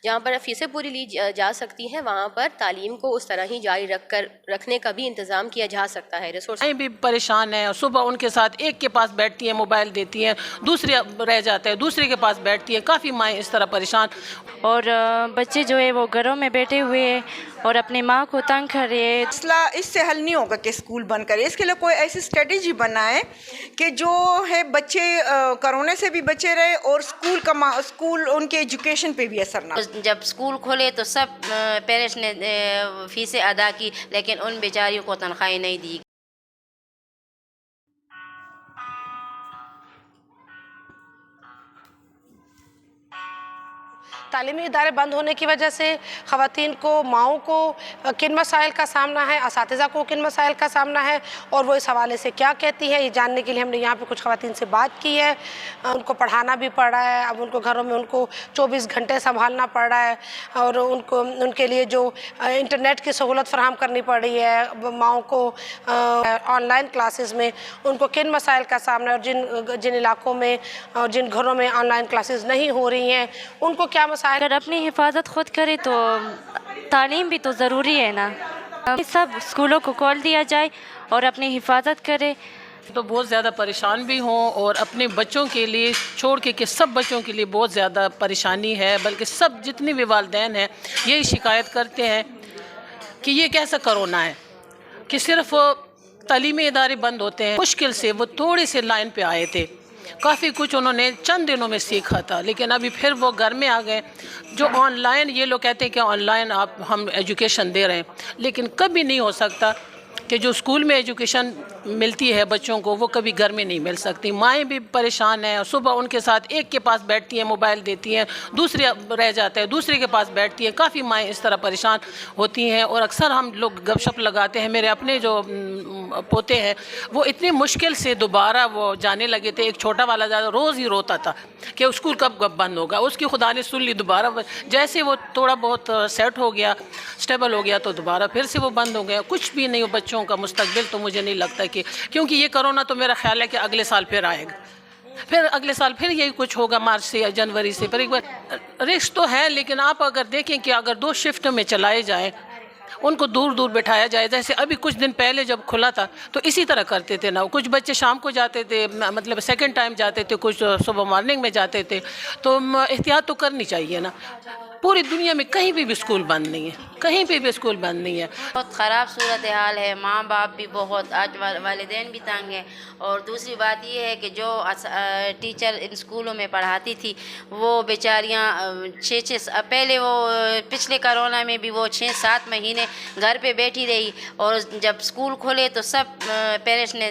جہاں پر فیسیں پوری لی جا سکتی ہیں وہاں پر تعلیم کو اس طرح ہی جاری رکھنے کا بھی انتظام کیا جا سکتا ہے. ریسورس بھی پریشان ہیں. صبح ان کے ساتھ ایک کے پاس بیٹھتی ہیں موبائل دیتی ہیں, دوسرے رہ جاتا ہے, دوسرے کے پاس بیٹھتی ہیں. کافی مائیں اس طرح پریشان. اور بچے جو ہے وہ گھروں میں بیٹھے ہوئے ہیں اور اپنی ماں کو تنگ کر رہے ہیں. مسئلہ اس سے حل نہیں ہوگا کہ اسکول بند کرے. اس کے لیے کوئی ایسی اسٹریٹجی بنائے کہ جو ہے بچے کرونے سے بھی بچے رہے اور اسکول ان کے ایجوکیشن پہ بھی اثر نہ. جب اسکول کھولے تو سب پیرنٹس نے فیسیں ادا کی لیکن ان بیچاریوں کو تنخواہیں نہیں دی. تعلیمی ادارے بند ہونے کی وجہ سے خواتین کو, ماؤں کو کن مسائل کا سامنا ہے, اساتذہ کو کن مسائل کا سامنا ہے اور وہ اس حوالے سے کیا کہتی ہے, یہ جاننے کے لیے ہم نے یہاں پہ کچھ خواتین سے بات کی ہے. ان کو پڑھانا بھی پڑ رہا ہے, اب ان کو گھروں میں ان کو 24 گھنٹے سنبھالنا پڑ رہا ہے اور ان کے لیے جو انٹرنیٹ کی سہولت فراہم کرنی پڑ رہی ہے, ماؤں کو آن لائن کلاسز میں ان کو کن مسائل کا سامنا ہے اور جن علاقوں میں اور جن گھروں میں آن لائن کلاسز نہیں ہو رہی ہیں ان کو کیا مسائل. اگر اپنی حفاظت خود کرے تو تعلیم بھی تو ضروری ہے نا. سب اسکولوں کو کھول دیا جائے اور اپنی حفاظت کرے. تو بہت زیادہ پریشان بھی ہوں اور اپنے بچوں کے لیے چھوڑ کے کہ سب بچوں کے لیے بہت زیادہ پریشانی ہے. بلکہ سب جتنی بھی والدین ہیں یہی شکایت کرتے ہیں کہ یہ کیسا کرونا ہے کہ صرف تعلیمی ادارے بند ہوتے ہیں. مشکل سے وہ تھوڑے سے لائن پہ آئے تھے, کافی کچھ انہوں نے چند دنوں میں سیکھا تھا, لیکن ابھی پھر وہ گھر میں آ گئے. جو آن لائن یہ لوگ کہتے ہیں کہ آن لائن ہم ایجوکیشن دے رہے ہیں, لیکن کبھی نہیں ہو سکتا کہ جو اسکول میں ایجوکیشن ملتی ہے بچوں کو وہ کبھی گھر میں نہیں مل سکتی. مائیں بھی پریشان ہیں, صبح ان کے ساتھ ایک کے پاس بیٹھتی ہیں موبائل دیتی ہیں, دوسرے رہ جاتا ہے, دوسرے کے پاس بیٹھتی ہیں. کافی مائیں اس طرح پریشان ہوتی ہیں. اور اکثر ہم لوگ گپ شپ لگاتے ہیں, میرے اپنے جو پوتے ہیں وہ اتنی مشکل سے دوبارہ وہ جانے لگے تھے. ایک چھوٹا والا زیادہ روز ہی روتا تھا کہ اسکول کب بند ہوگا. اس کی خدا نے سن لی, دوبارہ جیسے وہ تھوڑا بہت سیٹ ہو گیا, اسٹیبل ہو گیا تو دوبارہ پھر سے وہ بند ہو گیا. کچھ بھی نہیں, بچوں کا مستقبل تو مجھے نہیں لگتا کہ, کیونکہ یہ کرونا تو میرا خیال ہے کہ اگلے سال پھر آئے گا, پھر اگلے سال پھر یہی کچھ ہوگا مارچ سے یا جنوری سے. پھر ایک بار رسک تو ہے, لیکن آپ اگر دیکھیں کہ اگر 2 شفٹ میں چلائے جائیں, ان کو دور دور بٹھایا جائے, جیسے ابھی کچھ دن پہلے جب کھلا تھا تو اسی طرح کرتے تھے نا. کچھ بچے شام کو جاتے تھے, مطلب سیکنڈ ٹائم جاتے تھے, کچھ صبح مارننگ میں جاتے تھے. تو احتیاط تو کرنی چاہیے نا. پوری دنیا میں کہیں بھی اسکول بند نہیں ہے, کہیں پہ بھی اسکول بند نہیں ہے. بہت خراب صورتحال ہے. ماں باپ بھی بہت, آج والدین بھی تنگ ہیں. اور دوسری بات یہ ہے کہ جو ٹیچر ان اسکولوں میں پڑھاتی تھی وہ بیچاریاں پہلے وہ پچھلے کرونا میں بھی وہ 6-7 مہینے گھر پہ بیٹھی رہی, اور جب اسکول کھولے تو سب پیرنٹس نے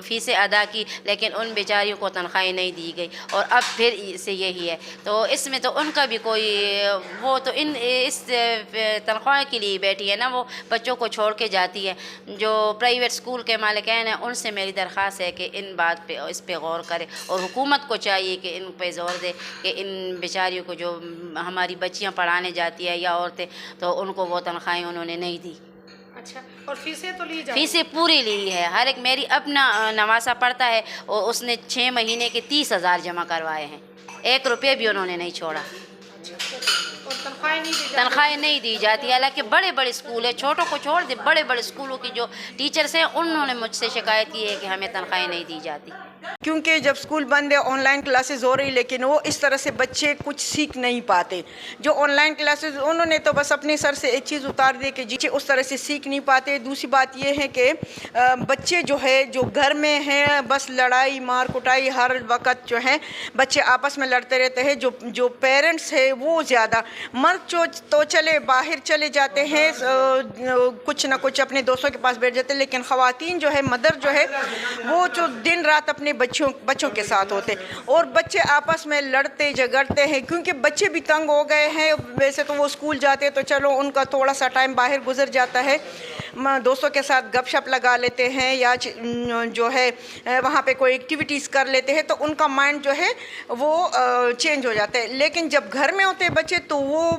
فیسیں ادا کی لیکن ان بیچاریوں کو تنخواہیں نہیں دی گئی. اور اب پھر سے یہی ہے, تو اس میں تو ان کا بھی کوئی, وہ تو اس تنخواہ کے لیے بیٹھی ہے نا, وہ بچوں کو چھوڑ کے جاتی ہے. جو پرائیویٹ اسکول کے مالکین ہیں ان سے میری درخواست ہے کہ ان بات پہ, اس پہ غور کرے, اور حکومت کو چاہیے کہ ان پہ زور دے کہ ان بیچاریوں کو جو ہماری بچیاں پڑھانے جاتی ہیں یا عورتیں, تو ان کو وہ تنخواہیں انہوں نے نہیں دی. اچھا, اور فیسیں تو لی فیسیں پوری لی ہے. ہر ایک, میری اپنا نواسا پڑھتا ہے اور اس نے 6 مہینے کے 30,000 جمع کروائے ہیں, 1 روپے بھی انہوں نے نہیں چھوڑا. تنخواہیں نہیں دی جاتی. حالانکہ بڑے بڑے اسکول ہیں, چھوٹوں کو چھوڑ دے, بڑے بڑے اسکولوں کی جو ٹیچرس ہیں انہوں نے مجھ سے شکایت کی ہے کہ ہمیں تنخواہیں نہیں دی جاتی. کیونکہ جب اسکول بند ہے, آن لائن کلاسز ہو رہی, لیکن وہ اس طرح سے بچے کچھ سیکھ نہیں پاتے. جو آن لائن کلاسز انہوں نے تو بس اپنے سر سے ایک چیز اتار دی کہ جی اس طرح سے سیکھ نہیں پاتے. دوسری بات یہ ہے کہ بچے جو ہے جو گھر میں ہیں بس لڑائی مار کٹائی ہر وقت جو ہے بچے آپس میں لڑتے رہتے ہیں. جو پیرنٹس ہے وہ زیادہ, مرد تو چلے باہر چلے جاتے ہیں کچھ نہ کچھ اپنے دوستوں کے پاس بیٹھ جاتے ہیں, لیکن خواتین جو ہے مدر جو ہے وہ جو دن رات اپنے بچوں کے ساتھ ہوتے, اور بچے آپس میں لڑتے جھگڑتے ہیں کیونکہ بچے بھی تنگ ہو گئے ہیں. ویسے تو وہ اسکول جاتے تو چلو ان کا تھوڑا سا ٹائم باہر گزر جاتا ہے, دوستوں کے ساتھ گپ شپ لگا لیتے ہیں یا جو ہے وہاں پہ کوئی ایکٹیویٹیز کر لیتے ہیں, تو ان کا مائنڈ جو ہے وہ چینج ہو جاتا ہے. لیکن جب گھر میں ہوتے بچے تو وہ